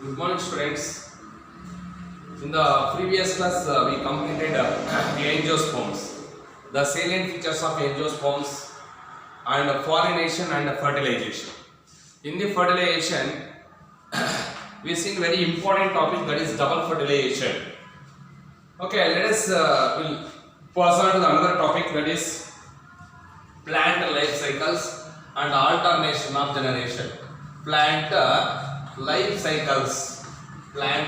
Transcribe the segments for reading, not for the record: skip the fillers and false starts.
Good morning, students. In the previous class, we completed the angiosperms, the salient features of angiosperms, and pollination and fertilization. In the fertilization, we seen very important topic, that is double fertilization. Okay, let us we'll pass on to the another topic, that is plant life cycles and alternation of generation. Plant life cycles and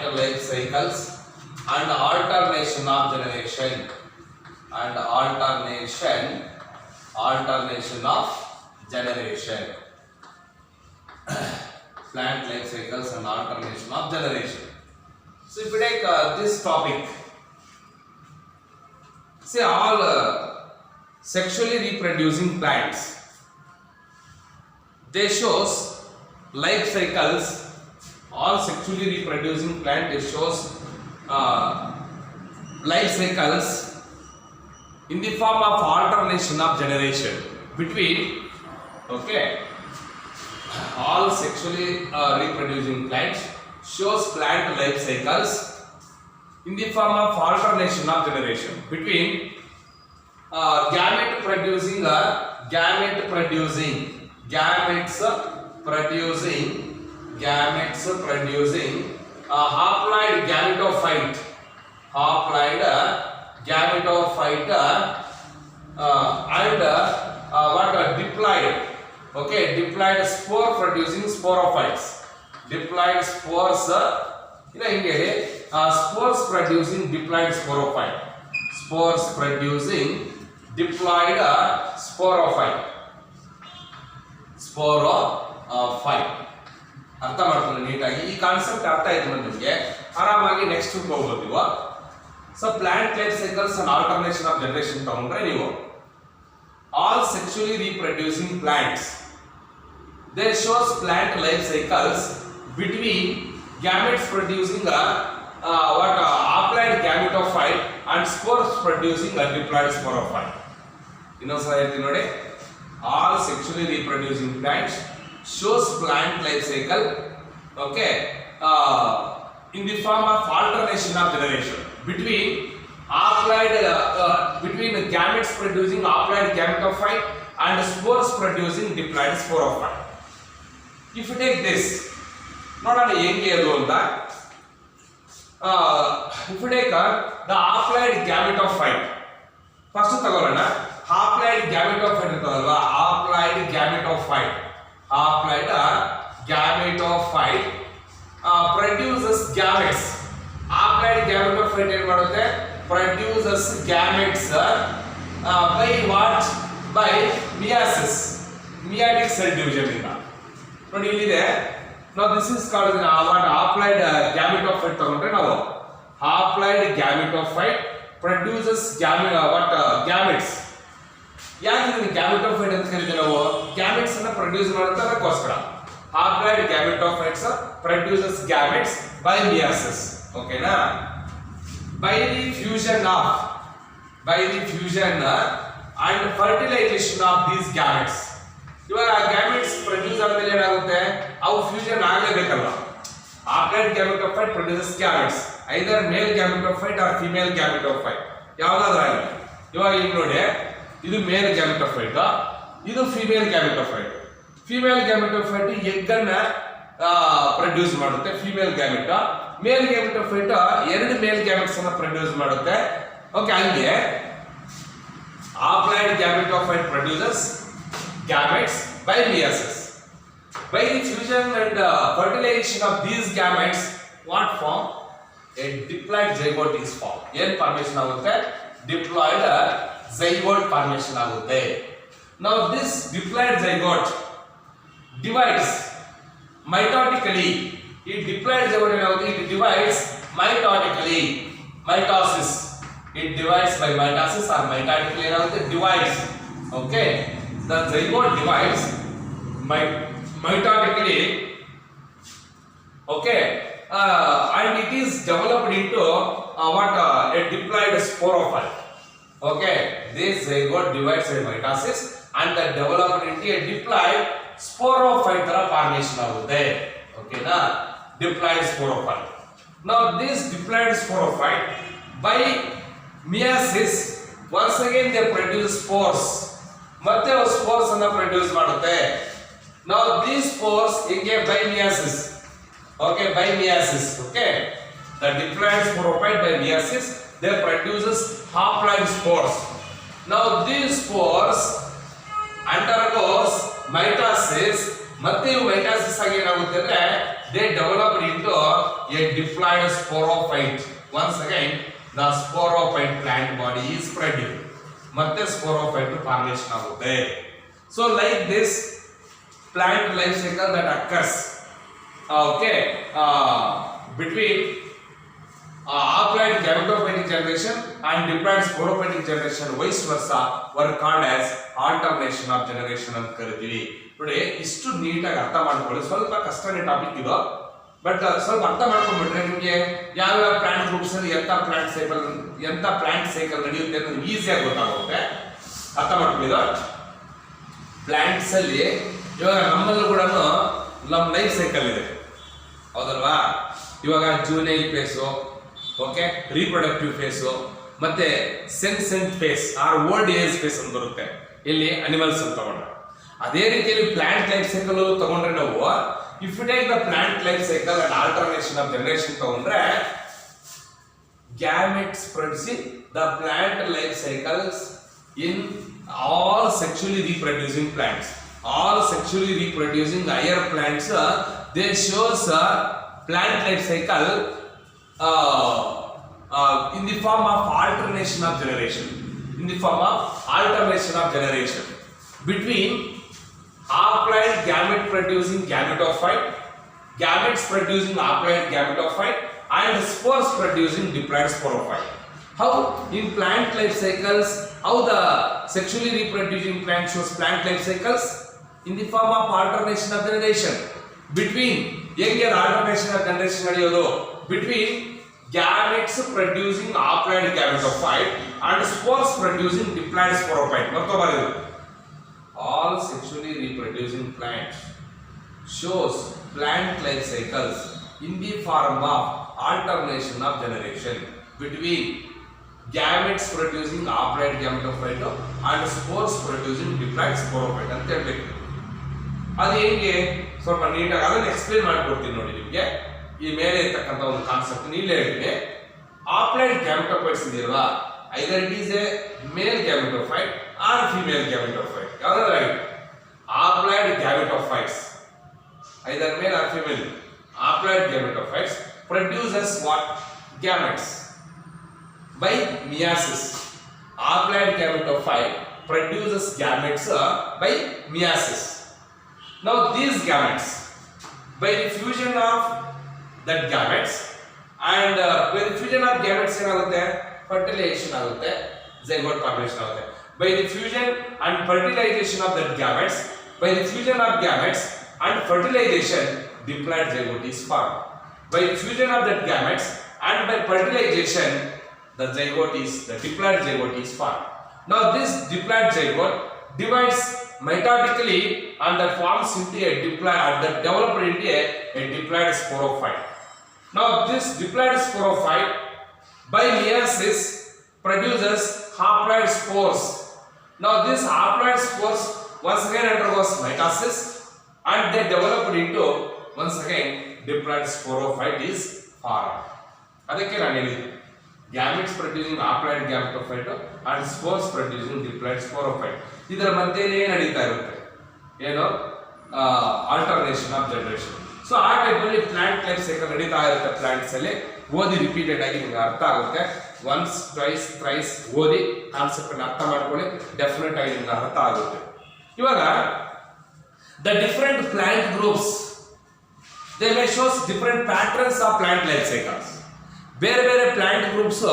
alternation of generation plant life cycles and alternation of generation. So if you take this topic, see all sexually reproducing plants, they shows life cycles. All sexually reproducing plant, it shows life cycles in the form of alternation of generation between, okay, all sexually reproducing plants shows plant life cycles in the form of alternation of generation between gametes producing haploid gametophyte and what diploid, okay, diploid spore producing sporophytes, diploid spores spores producing diploid sporophyte, spores producing diploid sporophyte. ಅರ್ಥ ಮಾಡ್ಕೊಂಡು ನೀಟಾಗಿ ಈ concept ಅರ್ಥ ಆಯ್ತು ನಿಮಗೆ, ಆರಾಮಾಗಿ next ಹೋಗ್ಬೋದು. So plant life cycles and alternation of generation ತಗೊಂಡ್ರೆ ನೀವು all sexually reproducing plants, they shows plant life cycles between gametes producing what haploid gametophyte and spores producing a diploid sporophyte. ಇನ್ನೊಂದ್ಸಲ ಹೇಳ್ತೀನಿ ನೋಡಿ, all sexually reproducing plants shows plant life cycle, okay, in the form of alternation of generation between haploid between gametes producing haploid gametophyte and spores producing diploid sporophyte. If you take this, ನೋಡೋಣ ಹೆಂಗೆ ಅದು ಅಂತ. If you take the haploid gametophyte, first ತಗೊಳ್ಳೋಣ. haploid gametophyte ಇರ್ತದಲ್ವಾ, haploid gametophyte produces gametes. haploid gametophyte ಏನು ಮಾಡುತ್ತೆ? produces gametes by what? by meiosis, meiotic cell division ಇಂದ. ನೋಡಿ ಇಲ್ಲಿದೆ. now this is called what haploid gametophyte ತಗೊಂಡ್ರೆ ನಾವು haploid gametophyte produces gametes. ಯಾಕೆ ಇದನ್ನ ಗ್ಯಾಮೆಟೋಫೈಟ್ ಅಂತ ಕರೀತೀವಿ ನಾವು? ಗ್ಯಾಮೆಟ್ಸ್ ಅನ್ನು ಪ್ರೊಡ್ಯೂಸ್ ಮಾಡೋದಕ್ಕೋಸ್ಕರ haploid gametophytes produces gametes by meiosis, ಓಕೆನಾ? by the fusion and fertilization of these gametes. ಇವಾಗ ಗ್ಯಾಮೆಟ್ಸ್ ಪ್ರೊಡ್ಯೂಸ್ ಆದ್ಮೇಲೆ ಏನಾಗುತ್ತೆ? ಅವು fusion ಆಗಲೇಬೇಕಲ್ಲ. haploid gametophyte produces gametes, either male gametophyte or female gametophyte, ಯಾವ್ದಾದ್ರೂ ಆಗಲಿ. ಇವಾಗ ಇಲ್ಲಿ ನೋಡಿ, ಇದು ಮೇಲ್ ಗ್ಯಾಮೆಟೋಫೈಟ್, ಇದು female gametophyte. Female gametophyte egg ಅನ್ನ ಪ್ರೊಡ್ಯೂಸ್ ಮಾಡುತ್ತೆ, ಫಿಮೇಲ್ ಗ್ಯಾಮೆಟ್. ಮೇಲ್ ಗ್ಯಾಮೆಟೋಫೈಟ್ ಎರಡು ಮೇಲ್ ಗ್ಯಾಮೆಟ್ಸ್ ಅನ್ನ ಪ್ರೊಡ್ಯೂಸ್ ಮಾಡುತ್ತೆ. ಓಕೆ, ಹಂಗೆ haploid gametophyte produces gametes by meiosis. By the fusion and fertilization of these gametes, what form? A diploid zygote is formed. ಏನು formation ಆಗುತ್ತೆ? diploid zygote formation ಆಗುತ್ತೆ. now this diploid zygote divides mitotically. ಈ diploid zygote ಏನಾಗುತ್ತೆ? it divides mitotically, mitosis, it divides by mitosis or mitotically ಏನಾಗುತ್ತೆ? divides, okay, the zygote divides mitotically, okay, and it is developed into a diploid sporophyte. Okay, this zygote divides by mitosis and the development into a diploid sporophyte ತರ formation ಆಗುತ್ತೆ. ಓಕೆನಾ? diploid sporophyte. Now this diploid sporophyte by meiosis once again they produce spores. ಮತ್ತೆ ಅವು spores ಅನ್ನು produce ಮಾಡುತ್ತೆ. Now these spores ಹೀಗೆ by meiosis. Okay, by meiosis. Okay, the diploid sporophyte by meiosis they produces haploid spores. Now these spores undergoes mitosis. ಮತ್ತೆ ಇವು mitosis ಆಗಿ ಏನಾಗುತ್ತೆ ಅಂದ್ರೆ they develop into a diploid sporophyte. Once again the sporophyte plant body is produced. ಮತ್ತೆ sporophyte formation ಆಗುತ್ತೆ. So like this plant life cycle that occurs okay between haploid gametophytic generation and diploid sporophytic generation vice versa were called as alternation of generation ಅಂತ ಕರೀತೀವಿ. ನೋಡಿ ಇಷ್ಟು ನೀಟಾಗಿ ಅರ್ಥ ಮಾಡ್ಕೊಳ್ಳಿ. ಸ್ವಲ್ಪ ಕಷ್ಟನೇ ಟಾಪಿಕ್ ಇದು, ಬಟ್ ಸ್ವಲ್ಪ ಅರ್ಥ ಮಾಡ್ಕೊಂಡ್ಬಿಟ್ರೆ ನಿಮಗೆ ಯಾವ ಪ್ಲಾಂಟ್ ಗ್ರೂಪ್ಸ್ ಅಲ್ಲಿ ಎಂತ ಪ್ಲಾಂಟ್ ಸೈಕಲ್ ನಡೆಯುತ್ತೆ ಅಂತ ಈಸಿಯಾಗಿ ಗೊತ್ತಾಗುತ್ತೆ. ಅರ್ಥ ಮಾಡ್ಕೊಂಡಿದ್ದು ಪ್ಲಾಂಟ್ಸ್ ಅಲ್ಲಿ ಇವಾಗ ನಮ್ಮಲ್ಲೂ ಕೂಡ ನಮ್ಮ ಲೈಫ್ ಸೈಕಲ್ ಇದೆ, ಹೌದಲ್ವಾ? ಇವಾಗ juvenile phase, okay, reproductive phase, ಮತ್ತೆ senescent phase or old age phase ಅಂತ ಬರುತ್ತೆ ಇಲ್ಲಿ ಅನಿಮಲ್ಸ್ ಅಂತ ತಗೊಂಡ್ರೆ. ಅದೇ ರೀತಿಯಲ್ಲಿ ಪ್ಲಾಂಟ್ ಲೈಫ್ ಸೈಕಲ್ ತಗೊಂಡ್ರೆ ನಾವು if you take the plant life cycle and alternation of generation ತಗೊಂಡ್ರೆ gametes producing the plant life cycles in all sexually reproducing plants. All sexually reproducing higher plants they shows plant life cycle in the form of alternation of generation. In the form of alternation of generation between haploid gamete producing gametophyte, gametes producing haploid gametophyte, and spores producing diploid sporophyte. How in plant life cycles, how the sexually reproducing plant shows plant life cycles in the form of alternation of generation between ಹೆಂಗೆ alternation of generation ನಡೆಯೋದು between gametes producing haploid gametophyte and spores producing diploid sporophyte. ಮತ್ತೊಬ್ಬರು all sexually reproducing plants shows plant life cycles in the form of alternation of generation between gametes producing haploid gametophyte and spores producing diploid sporophyte ಅಂತ ಹೇಳ್ಬೇಕು. ಅದು ಹೇಗೆ ಸ್ವಲ್ಪ ನೀಟಾಗಿ ಅದನ್ನು explain ಮಾಡ್ಕೊಡ್ತೀನಿ ನೋಡಿ ನಿಮಗೆ. ಈ ಮೇಲೆ ಇರ್ತಕ್ಕಂಥ ಒಂದು ಕಾನ್ಸೆಪ್ಟ್ ಇಲ್ಲೇ ಹೇಳ್ತೀನಿ. haploid gametophytes ಇದೆಯಲ್ವಾ, either it is a male gametophyte or female gametophyte. ಯಾವ್ದಾದ್ರು ಆಗಿ haploid gametophytes either male or female haploid gametophytes produces what? Gametes by meiosis. Haploid gametophyte produces gametes by meiosis. Now these gametes by the fusion of that gametes and by the fusion of gametes ಏನಾಗುತ್ತೆ? fertilization ಆಗುತ್ತೆ, zygote formation ಆಗುತ್ತೆ. By the fusion and fertilization of that gametes, by the fusion of gametes and fertilization, diploid zygote is formed. By the fusion of that gametes and by fertilization, the diploid zygote is formed. Now this diploid zygote divides mitotically and that forms into a diploid, that develops into a diploid sporophyte. Now this diploid sporophyte by meiosis produces haploid spores. Now this haploid spores once again undergoes mitosis and they develop into once again diploid sporophyte is formed. ಅದಕ್ಕೆ ನಾನು ಹೇಳಿದೆ gametes producing haploid gametophyte and spores producing diploid sporophyte. ಇದರ ಮಧ್ಯೆನೇ ನಡೀತಾ ಇರುತ್ತೆ ಏನು alternation of generation. So ಆ ಟೈಪಲ್ಲಿ plant life cycle ನಡೀತಾ ಇರುತ್ತೆ ಪ್ಲಾಂಟ್ಸ್ ಅಲ್ಲಿ. ಓದಿ ರಿಪೀಟೆಡ್ ಆಗಿ ನಿಮ್ಗೆ ಅರ್ಥ ಆಗುತ್ತೆ. ಒನ್ಸ್ ಟ್ವೈಸ್ ಥ್ರೈಸ್ ಓದಿ ಕಾನ್ಸೆಪ್ಟ್ ಅನ್ನು ಅರ್ಥ ಮಾಡ್ಕೊಳ್ಳಿ, ಡೆಫಿನೆಟ್ ಆಗಿ ನಿಮ್ಗೆ ಅರ್ಥ ಆಗುತ್ತೆ. ಇವಾಗ the different plant groups they may shows different patterns of plant life cycles. ಬೇರೆ ಬೇರೆ ಪ್ಲಾಂಟ್ ಗ್ರೂಪ್ಸ್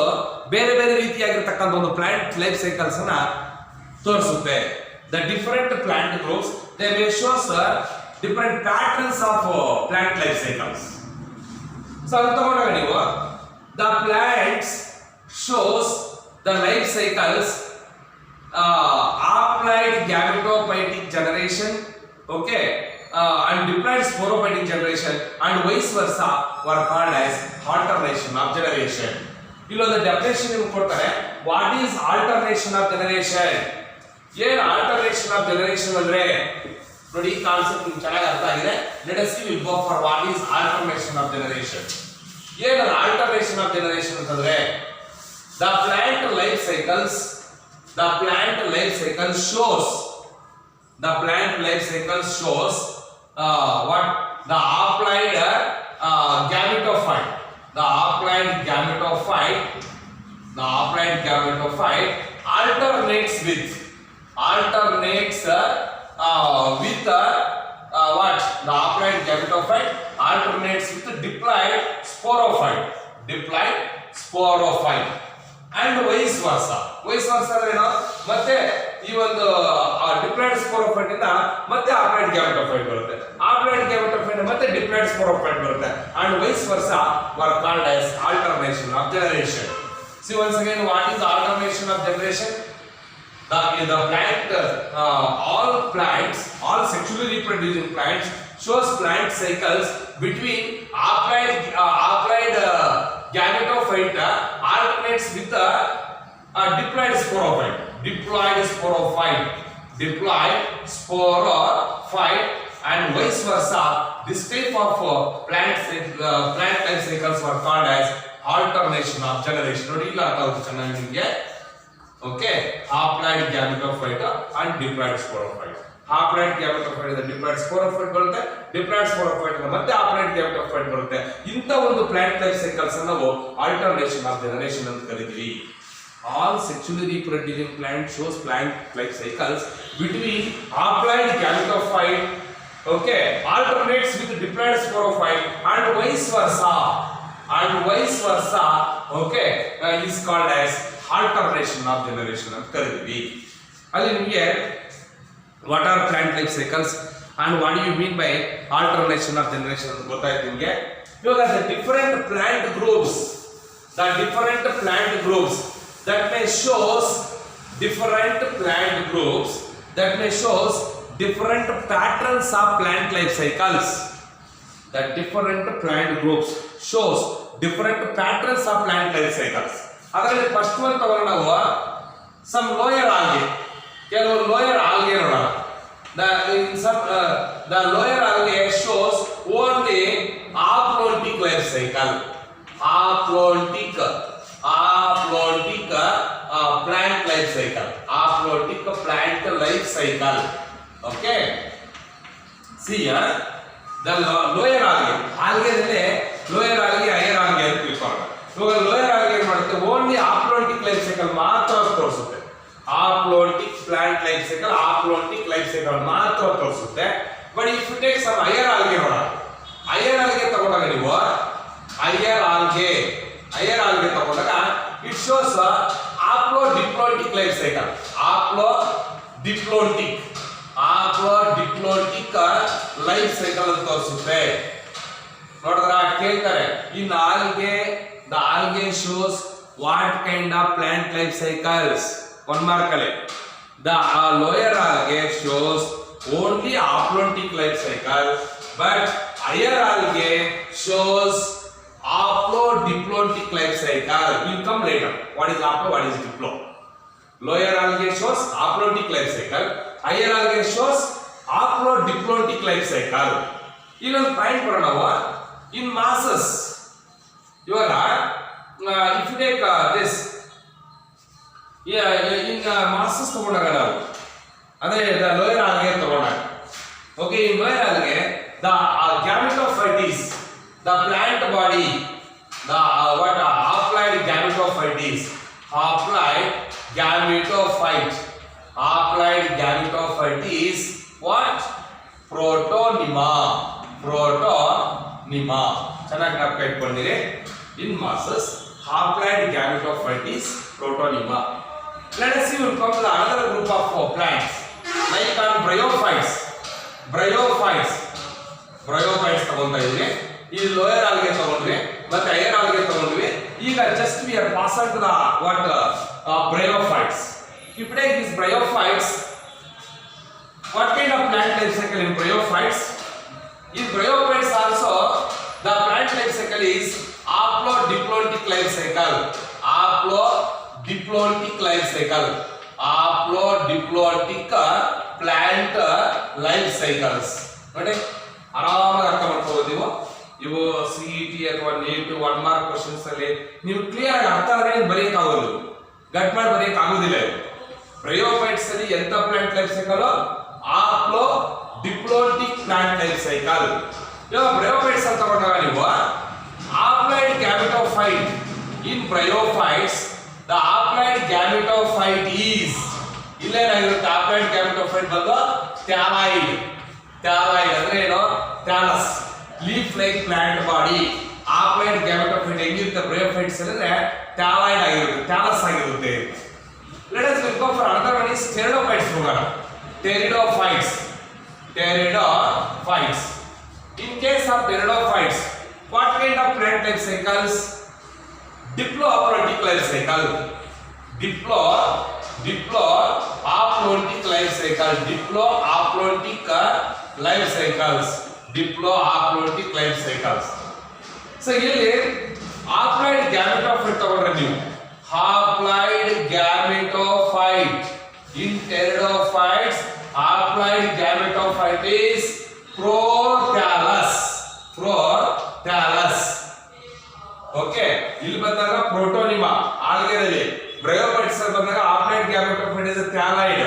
ಬೇರೆ ಬೇರೆ ರೀತಿಯಾಗಿರ್ತಕ್ಕಂಥ ಒಂದು ಪ್ಲಾಂಟ್ ಲೈಫ್ ಸೈಕಲ್ಸ್ ಅನ್ನ ತೋರಿಸುತ್ತೆ. The different plant groups they may shows different patterns of plant life cycles. So ಅದು ತಗೊಂಡಾಗ ನೀವು the plants shows the life cycles haploid gametophytic generation, okay, and diploid sporophytic generation and vice versa were called as alternation of generation. ಇಲ್ಲೊಂದು definition ನಿಮಗೆ ಕೊಡ್ತಾರೆ. What is alternation of generation? ಏನ್ alternation of generation ಅಂದ್ರೆ ನೋಡಿ, ಈ concept ನಿಮ್ಗೆ ಚೆನ್ನಾಗಿ ಅರ್ಥ ಆಗಿದೆ. Let us see will go for what is alternation of generation. ಏನು ಆಲ್ಟರ್ನೇಷನ್ ಆಫ್ ಜನರೇಷನ್ ಅಂತಂದ್ರೆ the plant life cycles shows what the applied gametophyte alternates with what the applied gametophyte alternates with the diploid sporophyte and vice versa ಏನು ಮತ್ತೆ ಈ ಒಂದು diploid sporophyte ಇಂದ ಮತ್ತೆ applied gametophyte ಬರುತ್ತೆ, applied gametophyte ಮತ್ತೆ diploid sporophyte ಬರುತ್ತೆ and vice versa were called as alternation of generation. See once again, what is alternation of generation? The plant all sexually reproducing plants shows plant cycles between applied gametophyte alternates with the diploid sporophyte and vice versa. This type of plant life cycles were called as alternation of generation. ನೋಡಿ ಇಲ್ಲ ಅರ್ಥ ಆಗುತ್ತೆ ಚೆನ್ನಾಗಿ ನಿಮಗೆ. Okay, applied gametophyte and diploid sporophyte. applied gametophyte ಇಂದ diploid sporophyte ಬರುತ್ತೆ, diploid sporophyte ಇಂದ ಮತ್ತೆ applied gametophyte ಬರುತ್ತೆ. ಇಂತ ಒಂದು plant life cycles ಅನ್ನು ನಾವು alternation of generation ಅಂತ ಕರೀತೀವಿ. All sexually reproducing plant shows plant life cycles between applied gametophyte, okay, alternates with diploid sporophyte and vice versa, okay, is called as alternation of generation ಅಂತ ಕರೀತೀವಿ. ಅಲ್ಲಿ ನಿಮಗೆ what are plant life cycles and what do you mean by alternation of generation ಅಂತ ಗೊತ್ತಾಯ್ತು ನಿಮಗೆ. ಇವಾಗ the different plant groups that may shows different patterns of plant life cycles. The different plant groups shows different patterns of plant life cycles. ಅದರಲ್ಲಿ first one ತಗೊಂಡು ನಾವು some lower algae, ಕೆಲವು lower algae ನೋಡೋಣ. The lower algae shows only aplontic life cycle. Aplontic plant life cycle. Okay, see the lower algae ದಲ್ಲಿ lower algae, higher algae ಅಂತ ತಿಳ್ಕೊಳ್ಳೋಣ. ಇವಾಗ lower algae ಏನು ಮಾಡುತ್ತೆ, ಓನ್ಲಿ aplontic life cycle ಮಾತ್ರ ತೋರಿಸುತ್ತೆ. aplontic plant life cycle ಮಾತ್ರ ತೋರಿಸುತ್ತೆ. But if you take some higher algae ನೋಡೋಣ, higher algae ತಗೊಂಡಾಗ ನೀವು higher algae ತಗೊಂಡಾಗ it shows aplodiploidic life cycle. aplodiploidic life cycle ಅಂತ ತೋರಿಸುತ್ತೆ. ನೋಡಿದ್ರ ಕೇಳ್ತಾರೆ, in algae the algae shows what kind of plant life cycles? One mark ಅಲ್ಲಿ the lower algae shows only aplontic life cycle, but higher algae shows aplodiploidic life cycle. Will come later. What is aplo? What is diplo? Lower algae shows aplontic life cycle. Higher algae shows aplodiploidic life cycle. ಇನ್ನೊಂದು point ಬರೋಣ ನಾವು in masses. ಇವಾಗ if you take this in masses ತಗೊಂಡಾಗ ನಾವು ಅಂದ್ರೆ the lower algae ತಗೊಂಡಾಗ, okay, in lower algae the gametophytes, the plant body, the applied gametophytes, applied gametophyte is what? Protonema. ಚೆನ್ನಾಗಿ ಜ್ಞಾಪಕ ಇಟ್ಕೊಂಡಿರಿ. in masses applied gametophyte is protonema. Let us see, we will come to another group of plants like bryophytes ತಗೊಂತಾ ಇದ್ವಿ. ಈ lower algae ತಗೊಂಡ್ವಿ ಮತ್ತೆ higher algae ತಗೊಂಡ್ವಿ. ಈಗ just we are passing to the what bryophytes. If you take these bryophytes, what kind of plant life cycle in bryophytes? In bryophytes also, the plant life cycle is haplodiploidic life cycle. Haplodiploidic life cycle. Haplodiploidic plant life cycles. ನೋಡಿ ಆರಾಮಾಗಿ ಅರ್ಥ ಮಾಡ್ಕೋಬಹುದು ನೀವು. ಇವು CET ಅಥವಾ NEET 1 mark questions ಅಲ್ಲಿ ನೀವು clear ಆಗಿ ಅರ್ಥ ಆದರೆ ಬರೆಯಕ್ಕೆ ಆಗೋದು, ಗಟ್ ಮಾಡಿ ಬರೆಯಕ್ಕೆ ಆಗೋದಿಲ್ಲ. ಬ್ರಯೋಫೈಟ್ಸ್ ಅಲ್ಲಿ ಎಂತ plant life cycle? Haplodiploidic plant life cycle. ಇವಾಗ ಬ್ರಯೋಫೈಟ್ಸ್ ಅಂತ ತಗೊಂಡಾಗ ನೀವು haploid gametophyte in bryophytes the haploid gametophyte is ಇಲ್ಲೇನಾಗಿರುತ್ತೆ? ಹಾಪ್ಲಾಯ್ಡ್ ಗ್ಯಾಮೆಟೋಫೈಟ್ ಬಂದು ಥ್ಯಾಲಾಯ್ಡ್. ಥ್ಯಾಲಾಯ್ಡ್ ಅಂದ್ರೆ ಏನು? Thallus, leaf like plant body. Haploid gametophyte ಹೆಂಗಿರುತ್ತೆ ಬ್ರಯೋಫೈಟ್ಸ್ ಅಂದ್ರೆ? ಥ್ಯಾಲಾಯ್ಡ್ ಆಗಿರುತ್ತೆ, ಥ್ಯಾಲಸ್ ಆಗಿರುತ್ತೆ. Let us look for another one is pteridophytes program. Pteridophytes. Pteridophytes. In case of pteridophytes, what kind of plant life cycles? Diploaploidic life cycle. Diploaploidic life cycle. Diploaploidic life cycles. Diploaploidic life cycles. So ಇಲ್ಲಿ haploid gametophyte ತಗೊಂಡ್ರೆ ನೀವು haploid gametophyte in pteridophytes, haploid gametophyte is prothallus. Okay, ಇಲ್ಲಿ ಬಂದಾಗ ಪ್ರೋಟೋನಿಮಾ ಆಲ್ಗೆದಲ್ಲಿ, bryophytes ಅಲ್ಲಿ ಬಂದಾಗ haploid gametophyte is a thalloid.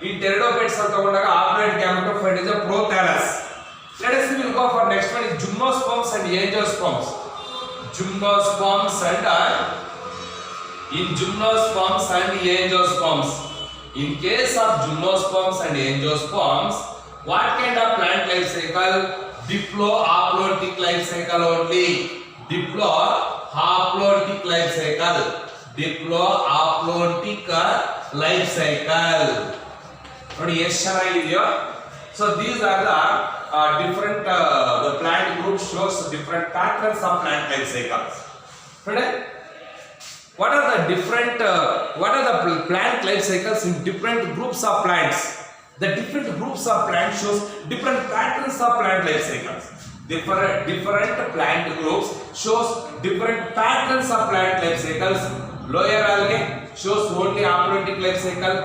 In pteridophytes ಅಲ್ಲಿ ತಗೊಂಡಾಗ haploid gametophyte is a prothallus. Let us see, we'll go for next one is gymnosperms and angiosperms. Gymnosperms and in gymnosperms and angiosperms. In case of gymnosperms and angiosperms, what kind of plant life cycle? Diploaploidic life cycle only. Diploaploidic life cycle. Diploaploidic life cycle. ನೋಡಿ ಎಷ್ಟು ಚೆನ್ನಾಗಿದೆಯೋ. So these are the different the plant group shows different patterns of plant life cycles. Right? What are the plant life cycles in different groups of plants? The different groups of plants shows different patterns of plant life cycles. Different plant groups shows different patterns of plant life cycles. Lower algae shows only haploidic life cycle.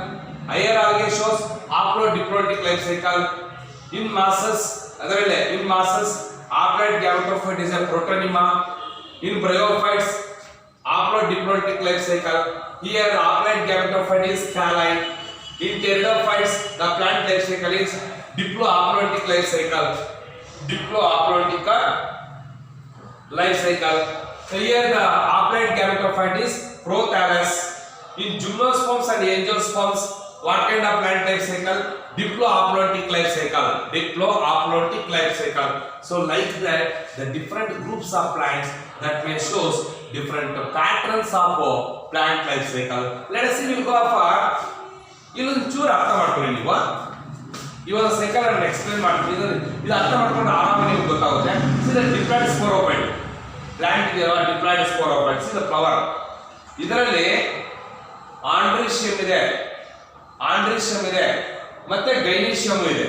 Higher algae shows haplodiploidic life cycle. In masses, haploid gametophyte is a protonema. In bryophytes, haplodiploidic life cycle. Here the haploid gametophyte is thalloid. In pteridophytes, the plant life cycle is diploaploidic life cycle. Diploaploidic life cycle. So here the haploid gametophyte is prothallus. In gymnosperms and angiosperms, what kind of plant life cycle? Diploaploidic life cycle. Diploaploidic life cycle. So like that, the different groups of plants that may shows different patterns of plant life cycle. Let us see, we'll go for ಇಲ್ಲೊಂದು ಚೂರು ಅರ್ಥ ಮಾಡ್ಕೊಳ್ಳಿ ನೀವು. ಇವಾಗ cycle ಅನ್ನು explain ಮಾಡ್ತೀನಿ. ಇದು ಅರ್ಥ ಮಾಡ್ಕೊಂಡು ಆರಾಮಾಗಿ ನಿಮ್ಗೆ ಗೊತ್ತಾಗುತ್ತೆ. ಇದು ಡಿಪ್ಲಾಯ್ಡ್ ಸ್ಪೋರೋಫೈಟ್ ಪ್ಲಾಂಟ್ ಇದೆಯಲ್ಲ, ಡಿಪ್ಲಾಯ್ಡ್ ಸ್ಪೋರೋಫೈಟ್ಸ್ ಇದು ಫ್ಲವರ್. ಇದರಲ್ಲಿ ಆಂಡ್ರೀಷಿಯಂ ಇದೆ ಮತ್ತೆ ಗೈನೀಷಿಯಂ ಇದೆ.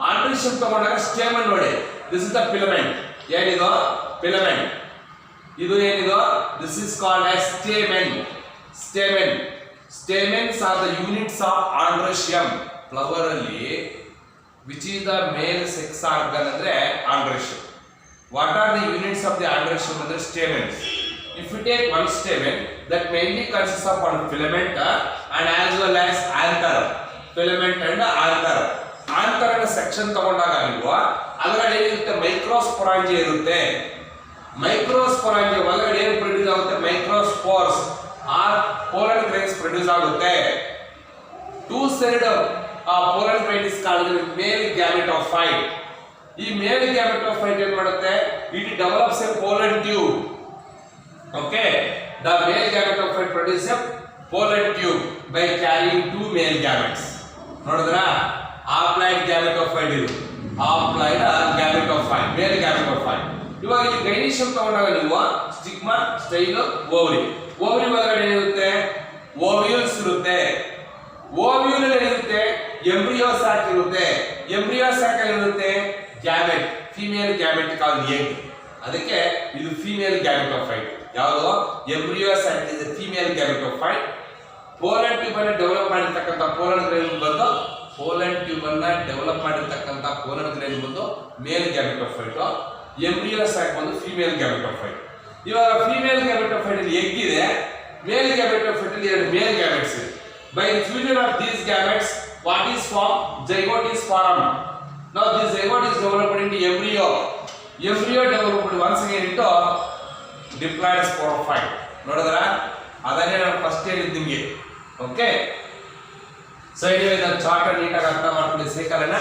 ಆಂಡ್ರೀಷಿಯಂ ತಗೊಂಡಾಗ ಸ್ಟೇಮನ್ ನೋಡಿ, ದಿಸ್ ಇಸ್ ದ ಫಿಲಮೆಂಟ್. ಏನಿದು ಫಿಲಮೆಂಟ್, ಇದು ಏನಿದು, this is called as stamen. Stamens are the units of androecium. Flower ಅಲ್ಲಿ which is the male sex organ ಅಂದ್ರೆ androecium. What are the units of the androecium? ಅಂದ್ರೆ stamens. If you take one stamen, that mainly consists of one filament and as well as anther. Filament and anther. Anther ಅನ್ನ section ತಗೊಂಡಾಗ ನೀವು ಅದರಲ್ಲಿ ಏನಿರುತ್ತೆ, ಮೈಕ್ರೋಸ್ಪೊರಾಂಜಿಯಾ ಇರುತ್ತೆ. ಮೈಕ್ರೋಸ್ಪೊರಾಂಜಿಯಾ ಒಳಗಡೆ ಏನು ಪ್ರೊಡ್ಯೂಸ್ ಆಗುತ್ತೆ? Microspores or pollen grains produce ಆಗುತ್ತೆ. Two celled pollen grain is called male gametophyte. ಈ ಮೇಲ್ ಗ್ಯಾಮೆಟೋಫೈಟ್ ಏನು ಮಾಡುತ್ತೆ? It develops a pollen tube. Okay, the male gametophyte produce a pollen tube by carrying two male gametes. ನೋಡಿದ್ರಾ? Haploid gametophyte ಇದು, ಹಾಪ್ಲಾಯ್ಡ್ gametophyte, ಮೇಲ್ gametophyte. ಇವಾಗ ಇಲ್ಲಿ ಗೈನೀಷಿಯಂ ತಗೊಂಡಾಗ ನೀವು stigma, style, ovary ಒಳಗಡೆ ಏನಿರುತ್ತೆ? ಓವ್ಯೂಲ್ಸ್ ಇರುತ್ತೆ. ಓವ್ಯೂಲ್ ಏನಿರುತ್ತೆ? ಎಂಬ್ರಿಯೋ ಸ್ಯಾಕ್ ಇರುತ್ತೆ. ಎಂಬ್ರಿಯೋ ಸ್ಯಾಕ್ ಅಲ್ಲಿ ಇರುತ್ತೆ gamete female gamete call egg ಅದಕ್ಕೆ ಇದು ಫೀಮೇಲ್ ಗ್ಯಾಮೆಟೋಫೈಟ್ ಯಾವುದು embryo sac is female gametophyte pollen tube ಅನ್ನು ಡೆವಲಪ್ ಮಾಡಿರ್ತಕ್ಕಂಥ ಪೋಲನ್ ಗ್ರೇನ್ ಬಂದು ಪೋಲನ್ ಟ್ಯೂಬ್ ಅನ್ನ ಡೆವಲಪ್ ಮಾಡಿರ್ತಕ್ಕಂಥ ಪೋಲನ್ ಗ್ರೇನ್ ಬಂದು ಮೇಲ್ ಗ್ಯಾಮೆಟೋಫೈಟ್ ಎಂಬ್ರಿಯೋಸೈಟ್ ಬಂದು ಫೀಮೇಲ್ ಗ್ಯಾಮೆಟೋಫೈಟ್ ಇವಾಗ ಫೀಮೇಲ್ ಗ್ಯಾಮೆಟೋಫೈಟ್ ಅಲ್ಲಿ ಎಗ್ ಇದೆ ಮೇಲ್ ಗ್ಯಾಮೆಟೋಫೈಟ್ ಅಲ್ಲಿ ಎರಡು ಮೇಲ್ ಗ್ಯಾಮೆಟ್ಸ್ ಇದೆ by the fusion of these gametes what is formed zygote is formed now this zygote is developed into embryo developed once again into diploid sporophyte ನೋಡಿದ್ರಾ ಅದನ್ನೇ ನಾನು first ಹೇಳಿದ್ದು ನಿಮಗೆ okay so anyway the chart ನೀಟಾಗಿ ಅರ್ಥ ಮಾಡ್ಕೊಳ್ಳಿ cycle ಅನ್ನ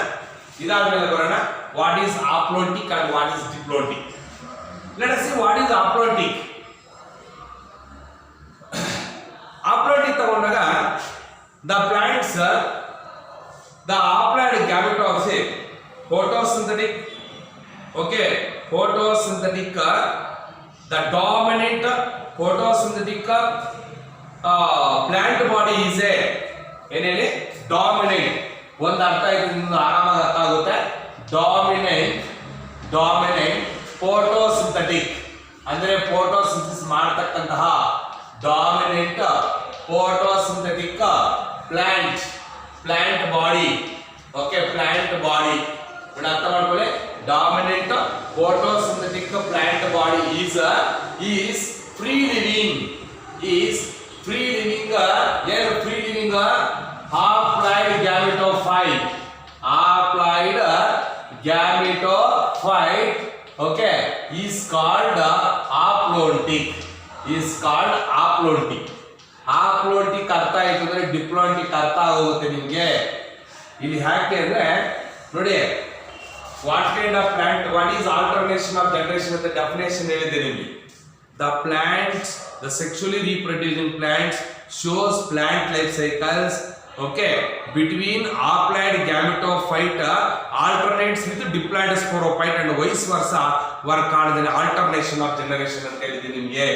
ಇದಾದ್ಮೇಲೆ ಬರೋಣ what is aplontic and what is diplontic let us see what is aplontic aplontic ತಗೊಂಡಾಗ the plants the haploid gamete of say photosynthetic okay photosynthetic the dominant photosynthetic plant body is a ಏನೇಳಿ dominant ಒಂದು ಅರ್ಥ ಇದರಿಂದ ಆರಾಮಾಗಿ ಅರ್ಥ ಆಗುತ್ತೆ dominant photosynthetic ಅಂದ್ರೆ photosynthesis ಮಾಡತಕ್ಕಂತಹ dominant photosynthetic plant body okay plant body ಇನ್ನು ಅರ್ಥ ಮಾಡ್ಕೊಳ್ಳಿ dominant photosynthetic plant body is free living ಏನು free living haploid gametophyte okay is called aplontic ಆಪ್ಲೋಂಟಿಕ್ ಅರ್ಥ ಆಯ್ತು ಅಂದ್ರೆ ಡಿಪ್ಲೋಂಟಿಕ್ ಅರ್ಥ ಆಗುತ್ತೆ ನಿಮಗೆ ಇಲ್ಲಿ ಯಾಕೆ ಅಂದ್ರೆ ನೋಡಿ what kind of plant what is alternation of generation ಅಂತ ಡೆಫಿನೇಷನ್ ಹೇಳಿದೆ ನಿಮಗೆ the plants the sexually reproducing plants shows plant life cycles okay between haploid gametophyte alternates with diploid sporophyte and vice versa were called the alternation of generation ಅಂತ ಹೇಳಿದ್ದೀನಿ ನಿಮಗೆ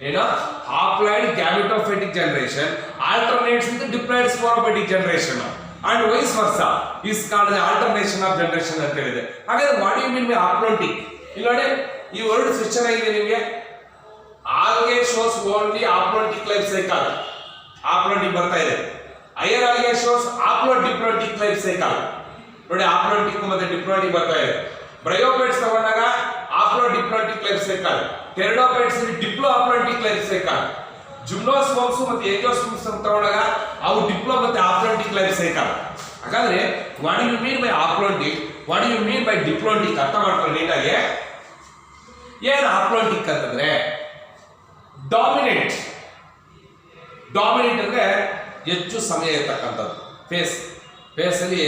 ಏನು haploid gametophytic generation alternates with diploid sporophytic generation and vice versa is called the alternation of generation ಅಂತ ಹೇಳಿದೆ ಹಾಗಾದ್ರೆ what do you mean by aplontic ಇಲ್ಲಿ ನೋಡಿ ಈ ವರ್ಡ್ ಸ್ವಿಚ್ ಆಗಿದೆ ನಿಮಗೆ algae shows only aplontic life cycle aplontic ಬರ್ತಾ ಇದೆ higher algae shows haplodiploidic life cycle ನೋಡಿ haplontic ಮತ್ತೆ diploidic ಬರ್ತಾ ಇದೆ ಬ್ರಯೋಫೈಟ್ಸ್ ತಗೊಂಡಾಗ haplodiploidic life cycle ಟೆರಿಡೋಫೈಟ್ಸ್ ಅಲ್ಲಿ ಡಿಪ್ಲೋಹಾಪ್ಲೋಂಟಿಕ್ ಲೈಫ್ ಸೈಕಲ್ ಜಿಮ್ನೋಸ್ಪರ್ಮ್ಸ್ ಮತ್ತೆ ಏಂಜಿಯೋಸ್ಪರ್ಮ್ಸ್ ತಗೊಂಡಾಗ ಅವು ಡಿಪ್ಲೋ ಮತ್ತೆ ಹಾಪ್ಲೋಂಟಿಕ್ ಲೈಫ್ ಸೈಕಲ್ ಹಾಗಾದ್ರೆ what you mean by haplontic what you mean by diplontic ಅರ್ಥ ಮಾಡ್ಕೊಳ್ಳಿ ನೀಟಾಗಿ ಏನು ಹಾಪ್ಲೋಂಟಿಕ್ ಅಂತಂದ್ರೆ ಡಾಮಿನೆಂಟ್ ಅಂದ್ರೆ ಹೆಚ್ಚು ಸಮಯ ಇರತಕ್ಕಂಥದ್ದು ಫೇಸ್ ಅಲ್ಲಿ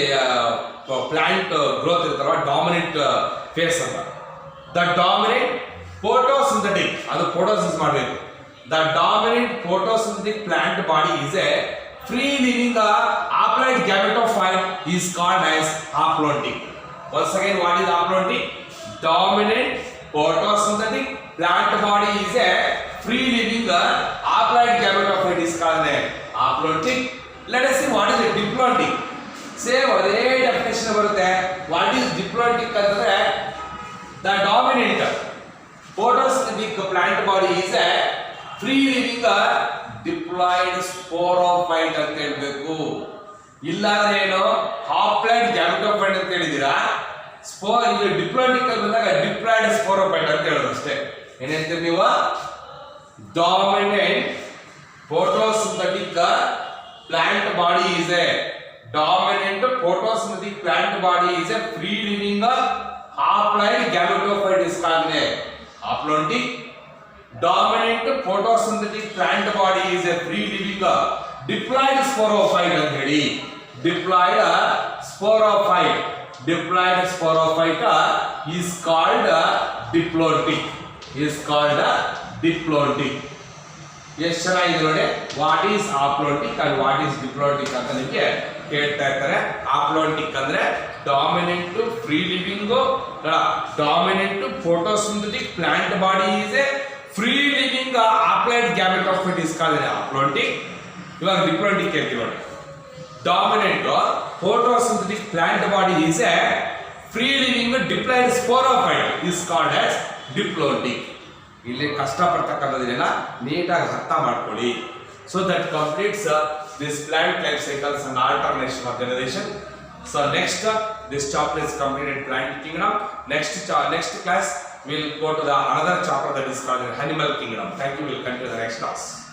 ಪ್ಲಾಂಟ್ ಗ್ರೋತ್ ಇರ್ತಾರ ಡಾಮಿನೆಂಟ್ ಫೇಸ್ ಅಂತ ದ ಡಾಮಿನೆಂಟ್ ಫೋಟೋಸಿಂಥೆಟಿಕ್ ಅದು ಫೋಟೋಸಿಸ್ ಮಾಡಬೇಕು the dominant photosynthetic plant body is A free living haploid gametophyte is called as haplontic once again what is haplontic dominant photosynthetic plant body is a free living haploid gametophyte is called as haplontic let us see what is a diplontic same ಅದೇ definition ಬರುತ್ತೆ what is diplontic ಅಂದ್ರೆ the dominant photosynthetic plant body is a free living diploid sporophyte ಅಂತ ಹೇಳಬೇಕು ಇಲ್ಲ ಅಂದ್ರೆ ಏನು haploid gametophyte ಅಂತ ಹೇಳಿದಿರಾ ಇದು ಡಿಪ್ಲೋಟಿಕ್ ಅಲ್ಲಿ ಬಂದಾಗ ಡಿಪ್ಲಾಯ್ಡ್ ಸ್ಪೋರೋಫೈಟ್ ಅಂತ ಹೇಳೋದು ಅಷ್ಟೇ ಏನಂತೀರಿ ನೀವು dominant photosynthetic plant body is a dominant photosynthetic plant body is a free living haploid gametophyte is called haplontic dominant photosynthetic plant body is a free living diploid sporophyte ಅಂತ ಹೇಳಿ diploid sporophyte is called diplontic ಎಷ್ಟು ಚೆನ್ನಾಗಿದೆ ನೋಡಿ what is haplontic and what is diplontic ಅಂತ ನಿಮಗೆ ಕೇಳ್ತಾ ಇರ್ತಾರೆ haplontic ಅಂದ್ರೆ dominant free living dominant photosynthetic plant body is a free living haploid gametophyte is called haplontic ಇವಾಗ ಡಿಪ್ಲೋಂಟಿಕ್ ಹೇಳ್ತೀವಿ ನೋಡಿ dominant photosynthetic plant body is a free living diploid sporophyte is called as diplotic. ಇಲ್ಲಿ ಕಷ್ಟಪಡ್ತಕ್ಕಂಥದ್ದನ್ನೆಲ್ಲ ನೀಟಾಗಿ ಅರ್ಥ ಮಾಡ್ಕೊಳ್ಳಿ. So that completes this plant life cycles and alternation of generation. So next this chapter is completed plant kingdom. Next class we'll go to the another chapter that is called animal kingdom. Thank you. We'll continue the next class.